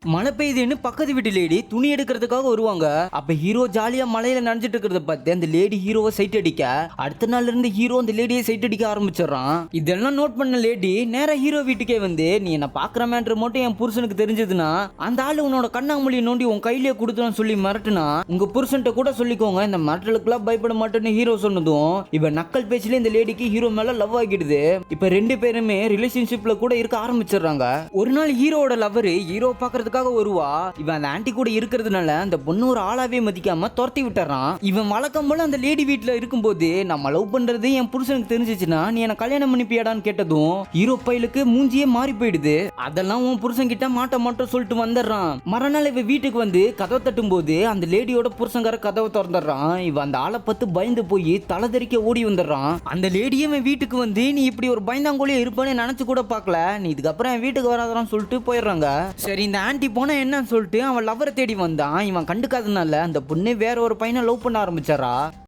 மழை பெய்யுதுன்னு பக்கத்து வீட்டு லேடி துணி எடுக்கிறதுக்காக வருவாங்க. அப்ப ஹீரோ ஜாலியா மலையில நனைஞ்சிட்டு இருக்கிறத பார்த்து அந்த லேடி ஹீரோவை சைட் அடிக்க, அடுத்த நாள்ல இருந்து ஹீரோ அந்த லேடியை சைட் அடிக்க ஆரம்பிச்சிடறான். இதெல்லாம் நோட் பண்ண லேடி நேரா ஹீரோ வீட்டுக்கே வந்து, நீ என்ன பாக்குறமேன்ற மட்டும் என் புருஷனுக்கு தெரிஞ்சதுன்னா அந்த ஆளு உன்னோட கண்ணாமொழியை நோண்டி உன் கையிலேயே கொடுத்துன்னு சொல்லி மிரட்டுனா, உங்க புருஷன்ட்ட கூட சொல்லிக்கோங்க இந்த மிரட்டலுக்குலாம் பயப்பட மாட்டேன்னு ஹீரோ சொன்னதும் இவன் நக்கல் பேச்சிலே இந்த லேடிக்கு ஹீரோ மேல லவ் ஆகிடுது. இப்ப ரெண்டு பேருமே ரிலேஷன்ஷிப்ல கூட இருக்க ஆரம்பிச்சிடுறாங்க. ஒரு நாள் ஹீரோவோட லவர் ஹீரோ பாக்குறதுக்காக வருவா. இவன் அந்த ஆன்ட்டி கூட இருக்கிறதுனால அந்த பொண்ணு ஒரு ஆளாவே மதிக்காம துரத்தி விட்டுறான். இவன் வழக்கம் போல அந்த லேடி வீட்டுல இருக்கும்போது, நம்ம லவ் பண்றது என் புருஷனுக்கு தெரிஞ்சிச்சுன்னா நீ என்ன கல்யாணம் பண்ணிப்பியாடான்னு கேட்டதும் ஹீரோ பையலுக்கு மூஞ்சியே மாறி போயிடுது. அதெல்லாம் உன் புருஷன் கிட்ட மாட்ட மாட்டோம் சொல்லிட்டு வந்துடுறான். மறுநாள் இவ வீட்டுக்கு வந்து கதவை தட்டும் போது அந்த லேடியோட புருஷங்கார கதவை திறந்துடுறான். இவன் அந்த ஆளை பார்த்து பயந்து போய் தலை தெறிக்க ஓடி வந்துடுறான். அந்த லேடியே இவன் வீட்டுக்கு வந்து, நீ இப்படி ஒரு பயந்தாங்கோலியா இருப்பான்னு நினைச்சு கூட பார்க்கல, நீ இதுக்கப்புறம் என் வீட்டுக்கு வராதான்னு சொல்லிட்டு போயிடுறாங்க. சரி இந்த ஆன்ட்டி போனா என்னன்னு சொல்லிட்டு அவன் லவ்வரை தேடி வந்தான். இவன் கண்டுக்காதனால அந்த பொண்ணு வேற ஒரு பையனை லவ் பண்ண ஆரம்பிச்சாரா.